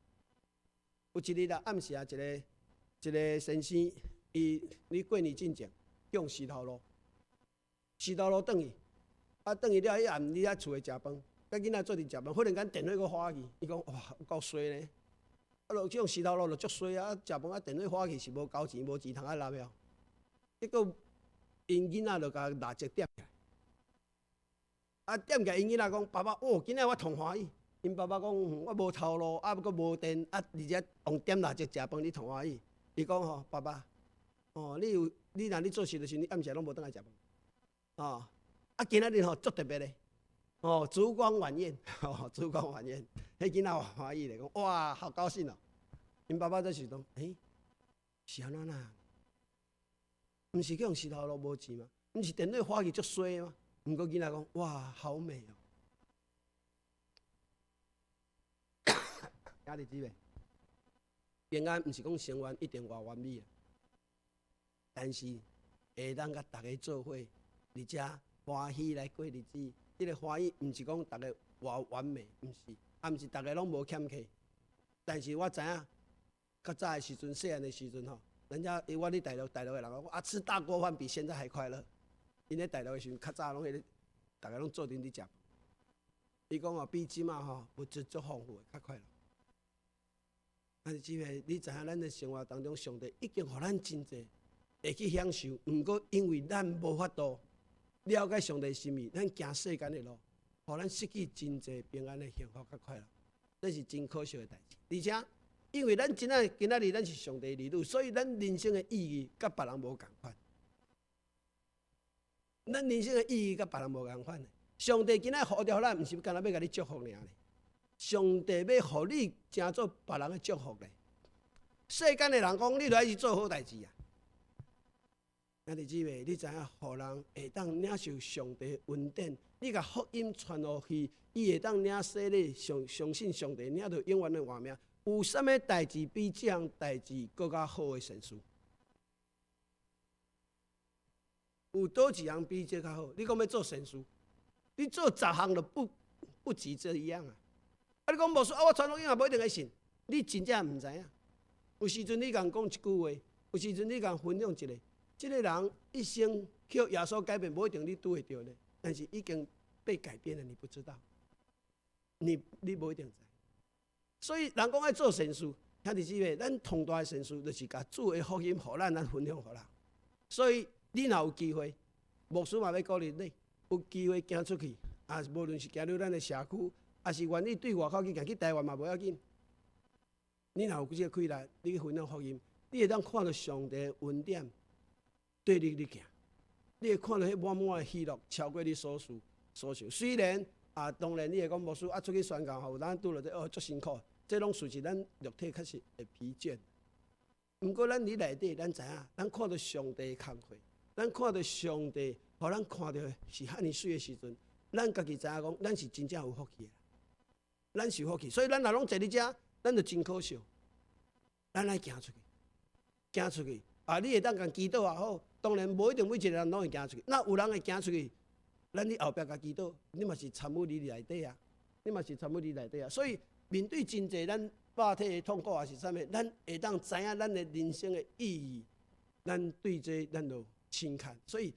有一日啦，暗时啊，一个先生，你过年进前向石头路转去，转去了，迄暗你喺厝诶食饭，甲囡仔做阵食饭，忽然间电话个花去，伊讲哇，有够衰呢！落这种石头路就足衰啊！食饭电话花去是无交钱，无钱通纳了，结果。因囡仔就甲蜡烛点起来，点起来，因囡仔讲：爸爸，今仔我同欢喜。因爸爸讲：我无头路，佫无电，而且用点蜡烛食饭，你同欢喜。伊讲吼，爸爸，你若你做事的时候，你暗时拢无倒来食饭。今仔日吼足特别的，烛光晚宴，烛光晚宴，迄囡仔欢喜咧，讲哇，好高兴哦。因爸爸在想讲：是安怎啦？毋是去用石头路无钱吗？毋是电话花去足衰吗？毋过囡仔讲，哇，好美哦！兄弟姊妹，平安毋是讲成完一定偌完美啊，但是会当甲大家做伙，而且欢喜来过日子。这个欢喜毋是讲大家偌完美，毋是，毋是大家拢无欠缺。但是我知影，较早的时阵，细汉的时阵吼。人家我伫大陆的人讲吃大锅饭比现在还快乐。因咧大陆的时阵，较早拢大家拢做阵伫食。伊讲比即马物质足丰富的较快乐。但是姊妹，你知影咱的生活当中，上帝已经互咱真济会去享受，毋过因为咱无法度了解上帝心意，咱行世间的路，互咱失去真济平安的幸福较快乐，这是真可惜的代志。而且。因为咱今仔日咱是上帝的儿女，所以咱人生的意义甲别人无共款。咱人生的意义甲别人无共款。上帝今仔呼召咱，毋是干那要甲你祝福尔咧。上帝要互你成做别人的祝福咧。世间的人讲，你著爱去做好代志啊。兄弟姊妹，你知影，互人会当领受上帝的恩典，你甲福音传落去，伊会当领洗礼，相信上帝，领到永远的活命。有啥物代志比这样代志更加好的神事？有倒一样比这较好？你讲要做神事，你做10项都不及这一样啊！你讲牧师我传福音也无一定会信，你真正毋知影。有时阵你共讲一句话，有时阵你共分享一个，这个人一生去耶稣改变，无一定你拄会到呢。但是已经被改变了，你不知道，你无一定知。所以人讲爱做善事，兄弟姊妹，咱同大的善事，就是甲主的福音，互咱分享互人。所以你若有机会，牧师嘛要鼓励你，有机会行出去，无论是行入咱的社区，还是愿意对外口去行，去台湾嘛无要紧。你若有这个开力，你去分享福音，你会当看到上帝的恩典对你行，你会看到迄满满的喜乐，超过你所想。虽然当然你会讲牧师出去宣教，有咱拄着这足辛苦，这拢属是咱肉体确实会疲倦。毋过咱伫内底，咱知影，咱看到上帝的工课，咱看到上帝，互咱看到是遐尼水的时阵，咱家己知影讲，咱是真正有福气的，咱是有福气。所以咱若拢坐伫遮，咱就真可惜。咱来行出去，行出去。啊，你会当共祈祷也好，当然无一定每一个人拢会行出去。那有人会行出去，咱伫后壁甲祈祷，你嘛是参与你内底啊，你嘛是参与你内底啊。所以面对真济咱肉体的痛苦也是啥物，咱会当知影咱的人生的意义，咱对这咱就轻看。所以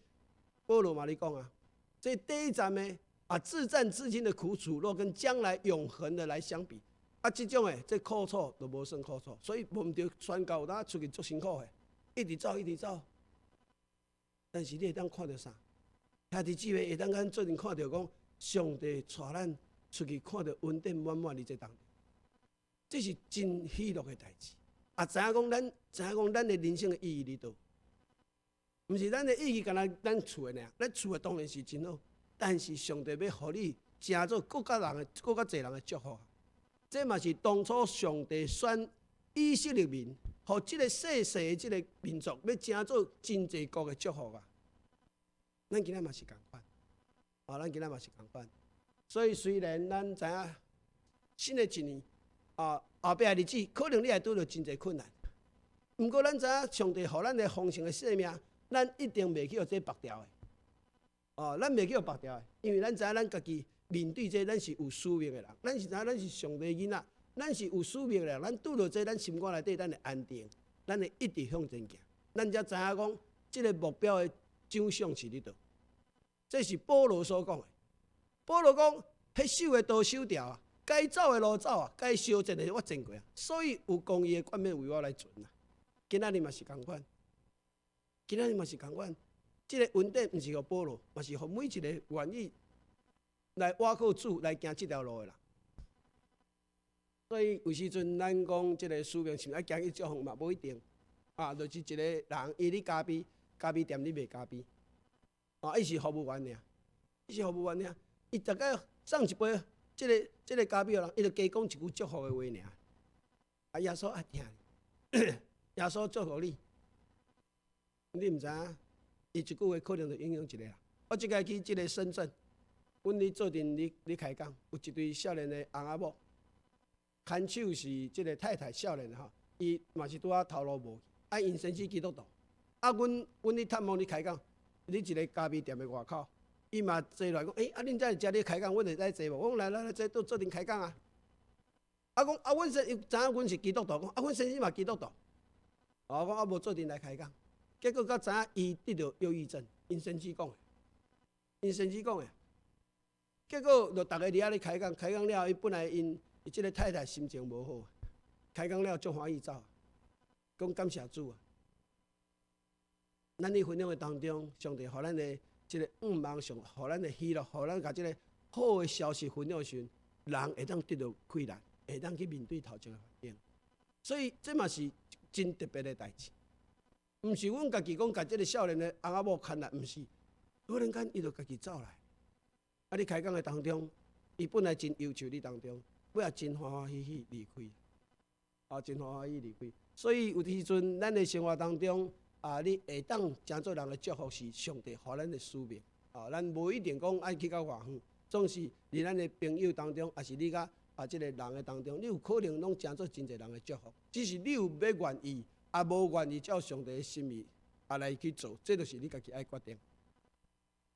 保罗嘛咧讲啊，这第一站呢自战至今的苦楚，若跟将来永恒的来相比，这种的这苦楚就无算苦楚。所以无毋着宣告咱出去足辛苦的。一直走，一直走，但是你会当看到啥？兄弟姊妹会当咱最近看到讲，上帝带咱出去看到恩典满满伫这当中，这是真喜乐的代志。知影讲咱的人生的意义伫倒，毋是咱的意义，敢若咱厝的尔，咱厝的当然是真好，但是上帝要互你成做更较侪人的祝福。这嘛是当初上帝选以色列民。互即个细细的即个民族，要成做真济国的祝福啊！咱今仔嘛是共款，咱今仔嘛是共款。所以虽然咱知影新的一年后壁的日子，可能你会拄到真济困难，毋过咱知影上帝互咱的丰盛的生命，咱一定袂去互这绑掉的。咱袂去互绑掉的，因为咱知影咱家己面对这，咱是有使命的人，咱是知影咱是上帝囡仔。咱是有使命的，咱拄到这，咱心肝内底，咱会安定，咱会一直向前行。咱才知影讲，这个目标的奖赏是伫倒。这是保罗所讲的。保罗讲，迄守的道守掉啊，该走的路走啊，该修正的我前过啊。所以有公义的冠冕为我来存啊。今仔日嘛是共款，今仔日嘛是共款。这个恩典毋是互保罗，嘛是互每一个愿意来倚靠主来行这条路的人。所以有时阵咱讲即个使命是爱行去祝福嘛，无一定就是一个人伊咧咖啡店咧卖咖啡，伊是服务员尔，伊大概送一杯即个咖啡的人，伊就加讲一句祝福的话尔。耶稣爱听你，耶稣祝福你，你毋知影，伊一句话可能就影响一个人。我即个去即个深圳，阮咧做阵咧开讲，有一对少年的翁仔某。看守是即个太太少年伊嘛是拄仔头路无去，因先是基督徒。阮咧探望咧开讲，咧一个咖啡店的外口，伊嘛坐来讲，恁在遮咧开讲，阮会使坐无？我讲来，做阵开讲啊。讲阮先知影阮是基督徒，讲阮先生嘛基督徒。我讲无做阵来开讲，结果知影伊得着忧郁症，因先知讲的，结果就逐个伫遐咧开讲了后，伊本来伊即个太太心情无好，开讲了足欢喜走，讲感谢主啊！咱伫分享的当中，上帝互咱的即个望上，互咱的喜乐，互咱甲即个好的消息分享时，人会当得到快乐，会当去面对头前的环境。所以这嘛是真特别的代志，毋是阮家己讲甲即个少年的翁仔某牵来，毋是，忽然间伊就家己走来。你开讲的当中，伊本来真忧愁你当中。尾也真欢欢喜喜离开，真欢欢喜离开。所以有时阵，咱的生活当中，你会当成做人的祝福是上帝互咱的使命。咱无一定讲爱去到外远，总是伫咱的朋友当中，也是你甲即个人的当中，你有可能拢成做真侪人的祝福。只是你有要愿意，无愿意照上帝的心意来去做，这就是你家己爱决定。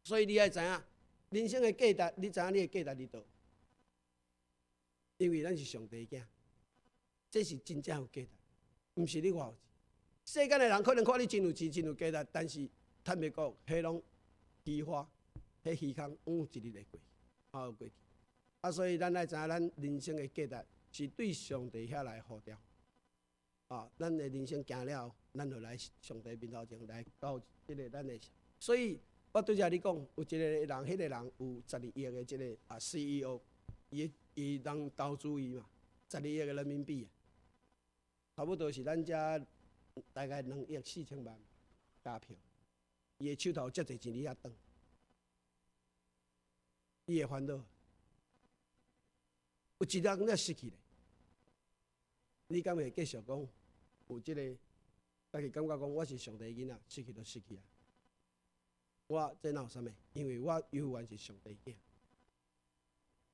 所以你爱知影人生的价值，你知影你的价值伫倒。因为咱是上帝的囝，这是真正有价值，毋是你偌有钱。世间的人可能看你真有钱、真有价值，但是坦白讲，迄拢虚华，迄虚空，一日会过去，所以咱爱知影，咱人生的价值是对上帝遐来呼召。咱的人生行了后，咱就来上帝面头前来到即个咱的。所以我对遮你讲，有一个人，迄个人有12亿的即个CEO。伊当投资伊嘛，12亿的人民币，差不多是咱遮大概2亿4千万加票。伊的手头遮侪钱你遐转，伊会烦恼。有一人了失去咧，你敢会继续讲有即个？家己感觉讲我是上帝的囡仔，失去就失去啊！我这哪有啥物？因为我永远是上帝的囝。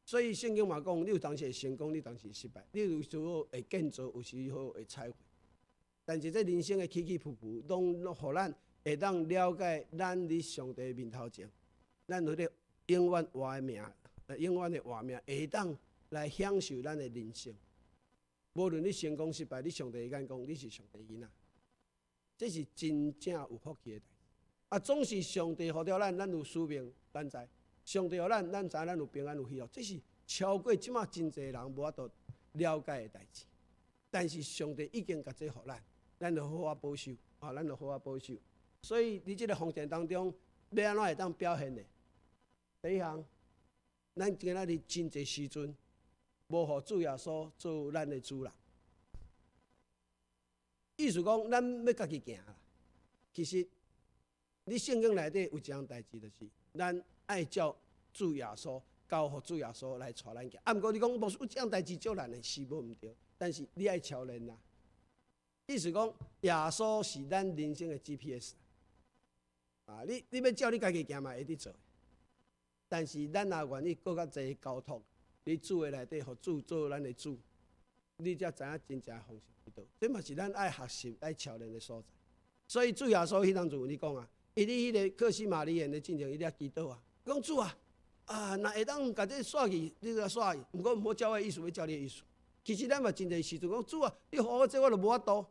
所以圣经嘛讲，你有当时会成功，你有当时会失败；你有时候会建造，有时候会摧毁。但是这人生的起起伏伏，拢互咱会当了解咱伫上帝面头前，咱迄个永远活的命，永远的活命，会当来享受咱的人生。无论你成功失败，你上帝会讲你是上帝囡仔，这是真正有福气的代志。总是上帝予着咱有使命，咱知；上帝予咱知咱有平安有喜乐，这是超过即马真侪人无法度了解的代志。但是上帝已经甲这予咱就好好保守，咱就好好保守。所以伫即个风险当中，要安怎会当表现呢？第一项，咱今仔日真侪时阵，无互主耶稣做咱的主人。意思讲，咱要家己行啦。其实，你圣经内底有一项代志，就是咱爱照主耶稣，交互主耶稣来带咱行。毋过你讲，无有一项代志足难的，是无毋对。但是你爱操练啦。意思讲，耶稣是咱人生的 GPS。你要照你家己行嘛，会得做。但是咱若愿意搁较侪交托，你主的内底，互主做咱的主，你才知影真正的方式伫倒。这嘛是咱爱学习、爱操练的所在。所以主耶稣迄当阵有你讲啊，伊伫迄个克西玛利园的进程，伊咧祈祷啊，讲主啊，若会当甲这煞去，你就煞去。毋过毋好照我的意思，要照你的意思。其实咱嘛真侪时阵讲主啊，你互我这我就无法度，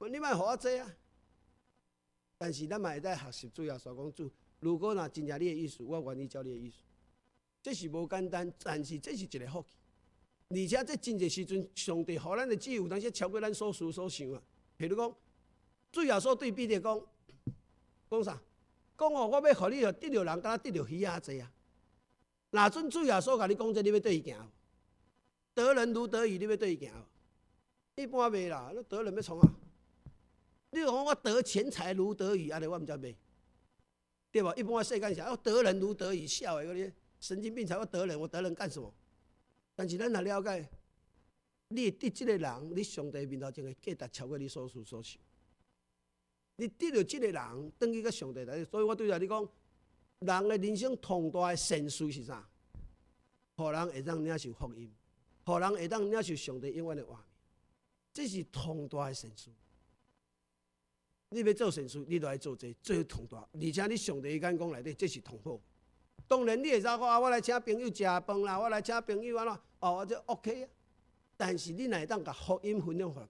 你莫互我这啊。但是咱嘛会使学习主耶稣讲主，如果若真正你的意思，我愿意照你的意思。这是无简单，但是这是一个福气。而且这真侪时阵，上帝予咱的自由，有当时超过咱所思所想啊。譬如讲，主耶稣对彼得讲啥？讲哦，我要互你得着人，敢若得着鱼仔济啊。哪阵主耶稣甲你讲这，你要对伊行？得人如得鱼，你要对伊行？一般袂啦，那得人要创啊？你讲我得钱财如得鱼，安尼我毋知袂，对吧？一般世界上要得人如得鱼，笑的嗰啲神经病才要得人，我得人干什么？但是咱若了解，你会得这个人，你上帝面头前的价值超过你所思所想。你得到这个人，等于个上帝来，所以我对着你讲，人的人生重大的善事是啥？互人会当领受福音，互人会当领受上帝永远的话语，这是重大的善事。你要做善事，你就来做这最重大，而且你上帝眼光内底，这是同好。当然你会使讲我来请朋友食饭啦，我来请朋友安怎，我这 OK 啊。但是你若会当甲福音分享互别人，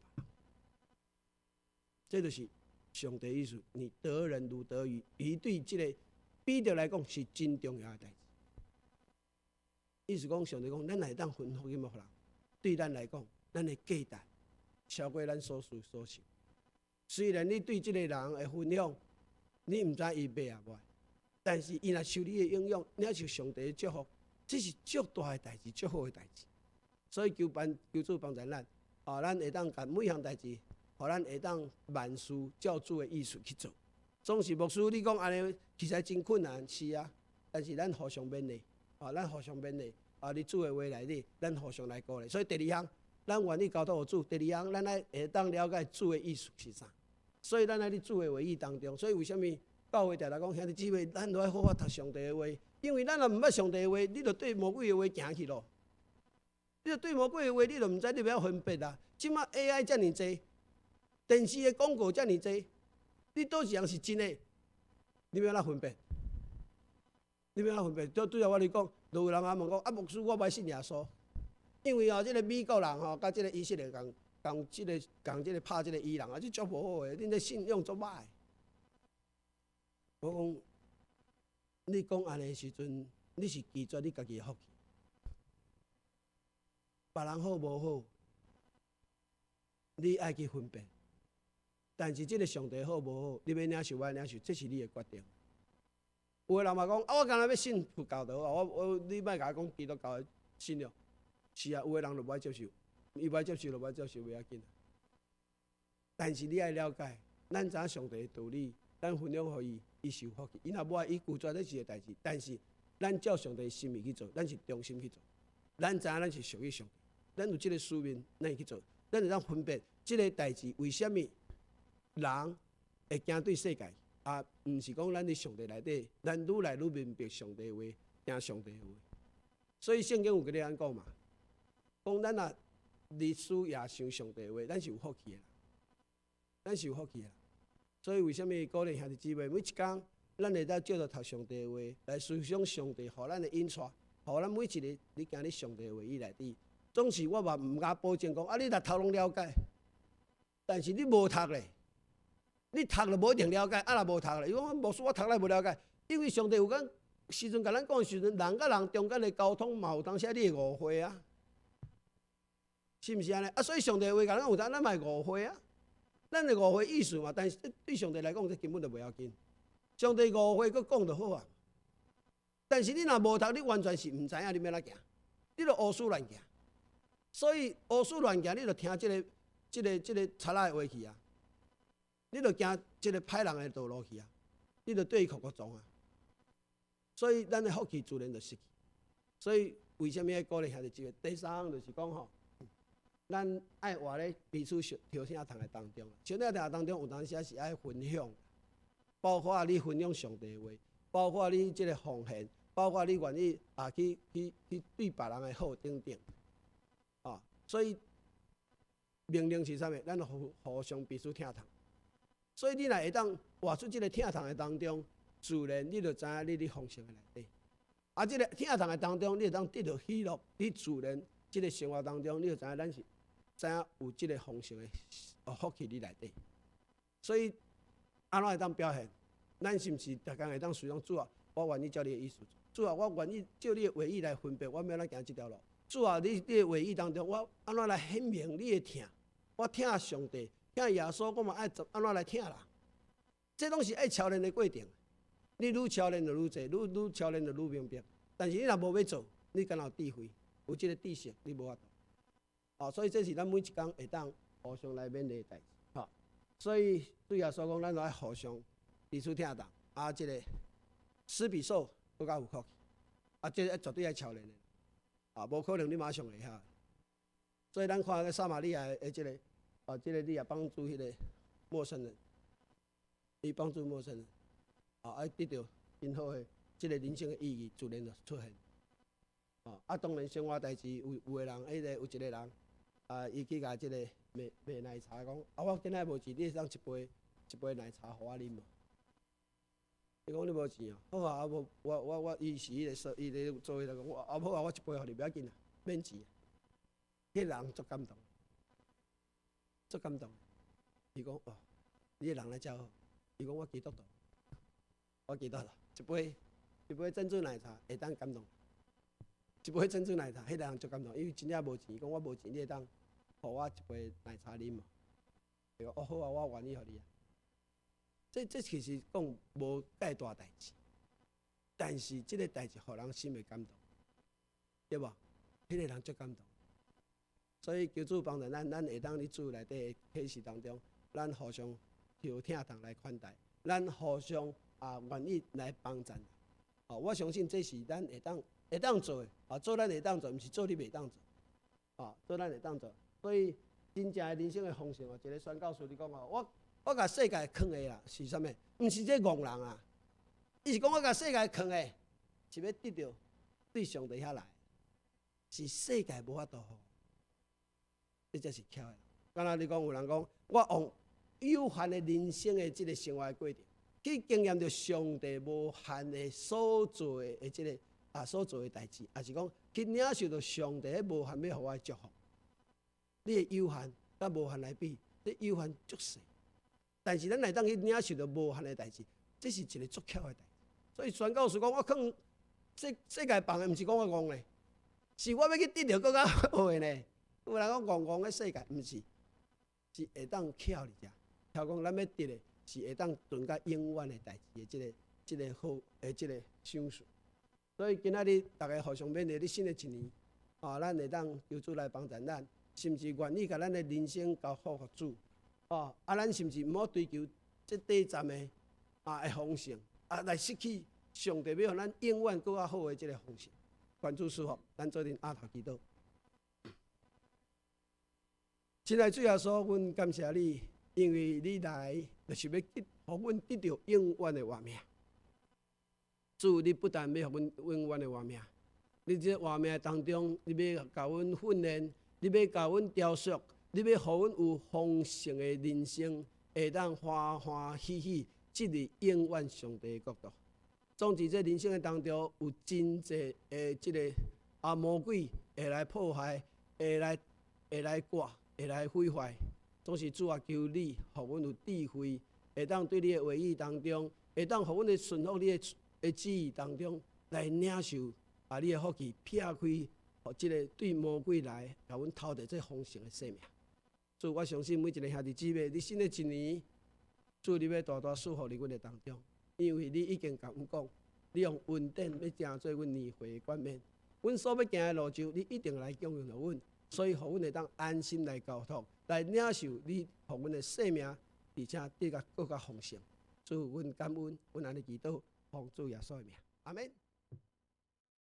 这就是上帝意思。你得人如得鱼，伊对这个彼得来讲是真重要的代志。意思讲，上帝讲，咱会当分福音互人，对咱来讲，咱的价值超过咱所思所想。虽然你对这个人的分享，你毋知伊买啊无，但是伊若受你的影响，领受上帝的祝福，这是足大的代志，足好的代志。所以求主帮助咱，咱会当甲每项代志，互咱会当万事照主的意思去做。总是牧师你讲安尼，其实真困难，是啊。但是咱互相勉励，咱互相勉励，你主的话内底，咱互相来鼓励。所以第二项，咱愿意交托互主；第二项，咱来会当了解主的意思是啥。所以咱在主的话语当中，所以为什么教会常常讲兄弟姊妹，咱都要好好读上帝的话，因为咱若毋捌上帝的话，你就对魔鬼的话行去咯。你就对魔鬼的话，你就毋知你要分别啦。即马 AI 遮尔济，电视的广告遮尔济，你倒一样是真的，你要哪分别？你要哪分别？就对啊，我嚟讲，就有人问讲，牧师，我歹信耶稣，因为即个美国人甲即个以色列人。讲即个拍即个伊人这足无好诶！恁这信仰足歹。我讲，你讲安尼时阵，你是拒绝你家己诶福气。别人好无好，你爱去分辨。但是即个上帝好无好，你要领受，我领受，这是你诶决定。有诶人嘛讲，我干那要信佛教就好，你莫甲我讲基督教诶信仰。是啊，有诶人就无爱接受。伊歹接受就歹接受，袂要紧。但是你爱了解，咱知影上帝的道理，咱分享互伊，伊受福气。伊若无爱，伊拒绝这是个代志。但是咱照上帝的心意去做，咱是忠心去做。咱知影咱是属于上帝，咱有这个使命，咱会去做。咱会当分辨这个代志为什么人会惊对世界，毋是讲咱伫上帝内底，咱愈来愈明白上帝的话，听上帝的话。所以圣经有跟你安讲嘛，讲咱若历史也想上帝的话，咱是有福气的。咱是有福气啦。所以为什么鼓励兄弟姊妹，每一天咱会当借着读上帝的话来思想上帝，互咱的引带，互咱每一个你行伫上帝的话语内底。总是我嘛毋敢保证讲，啊，你若读拢了解，但是你无读咧，你读了无一定了解，啊，若无读咧，伊讲牧师我读来无了解，因为上帝有讲时阵甲咱讲的时阵，人甲人中间的沟通嘛有当时你会误会啊，是毋是安尼？啊，所以上帝话甲咱有当咱嘛会误会啊，咱会误会意思嘛，但是对上帝来讲，这根本就袂要紧。上帝误会佫讲就好啊，但是你若无读，你完全是毋知影你要哪行，你就胡思乱行。所以胡思乱行，你就听这个贼仔的话去啊，你就行这个歹人的道路去啊，你就对伊哭哭撞啊。所以咱的福气自然就失去。所以为什么要鼓励兄弟姊妹？第三项就是讲吼，咱爱活咧彼此调声堂的当中，调声堂当中有当时是爱分享，包括你分享上帝的话，包括你这个奉献，包括你愿意去对别人的好等等。所以命令是啥物？咱互相彼此听堂。所以你若会当活出这个听堂的当中，自然你就知影你奉献的内底。啊，这个听堂的当中，你会当得到喜乐，你自然这个生活当中，你就知影咱是知影有这个奉献的福气伫内底。所以安怎会当表现？咱是毋是逐工会当随从主啊？我愿意照你的意思，主啊，我愿意照你的话语来分辨，我要咱行这条路。主啊，你的话语当中，我安怎来显明你的听？我听上帝，听耶稣，我嘛爱安怎来听啦？这拢是爱操练的过程。你愈操练就愈济，愈操练就愈明白。但是你若无要做，你敢有智慧？有这个知识，你无法度。所以这是咱每一天会当互相来勉励的代志。所以对耶稣讲，咱就爱互相彼此听懂。这个施比受更加有福气。这个绝对爱操练的。无可能你马上会晓。所以咱看个撒玛利亚的这个，这个你也帮助迄个陌生人，伊帮助陌生人，爱得到真好的这个人生的意义，自然就出现。当然生活代志有个人，有一个人，伊去甲这个卖奶茶讲，我今仔无钱，你当一杯奶茶互我啉无？伊讲你无钱好啊，我伊是伊个做伙来讲，好啊，我一杯互你，不要紧啊，免钱。迄人足感动，足感动。伊讲你个人来遮好。伊讲我基督徒，我基督徒，一杯珍珠奶茶会当感动，一杯珍珠奶茶，迄人足感动，因为真正无钱，伊讲我无钱，你会当互我一杯奶茶啉无？伊讲好啊，我愿意互你啊。这其实讲无介大代志，但是这个代志互人心会感动，对无？迄个人足感动，所以求主帮助咱会当伫主内底启示当中，咱互相调听堂来款待，咱互相愿意来帮助。我相信这是咱会当做的，做咱会当做，毋是做你袂当做，做咱会当做。所以真正的人生的丰盛一个宣教师你讲我甲世界藏的啦，是啥物？毋是这戆人啊！伊是讲我甲世界藏的，是要得到对上帝遐来，是世界无法度好。这才是巧的。敢若你讲有人讲，我用有限的人生的这个生活的过程，去经验到上帝无限的所做的这个所做的代志，也是讲去领受到上帝无限要互我的祝福。你的有限甲无限来比，这有限足细。但是咱来当去领受到无限的代志，这是一个足巧的代志。所以宣教师讲，我放世界放的，毋是讲我戆咧，是我要去得到更较好的呢。有人讲戆的世界，毋是，是会当巧哩遮。巧讲咱要得的，是会当存甲永远的代志的这个好的这个享受。所以今仔日大家互相勉励，你新的一年，咱会当求主来帮助咱，甚至愿意甲咱的人生交付给主。咱是毋是毋好追求这短暂的丰盛，来失去上帝要互咱永远更较好的这个丰盛。愿主赐福，咱做阵头祈祷。亲爱的主耶稣，阮感谢你，因为你来就是要互阮得到永远的活命。主，你不但要互阮永远的活命，你这活命当中，你要教阮训练，你要教阮雕塑。你要互阮有丰盛的人生，会当欢欢喜喜进入永远上帝的国度。总之，这人生的当中有真济即个魔鬼会来破坏，会来割，会来毁坏。总是主啊，求你，互阮有智慧，会当对你的话语当中，会当互阮的顺服你的旨意当中来领受你的福气，撇开，互即个对魔鬼来，甲阮偷摕这丰盛的生命。主，我相信每一个兄弟姊妹，你新的一年，主你要大大祝福伫阮的当中。因为你已经甲阮讲，你用恩典要成做阮年岁的冠冕。阮所要行的路上，你一定来供应着阮，所以互阮会当安心来交托，来领受你互阮的生命，而且得甲更加丰盛。主，阮感恩，阮安尼祈祷，奉主耶稣的名，阿门。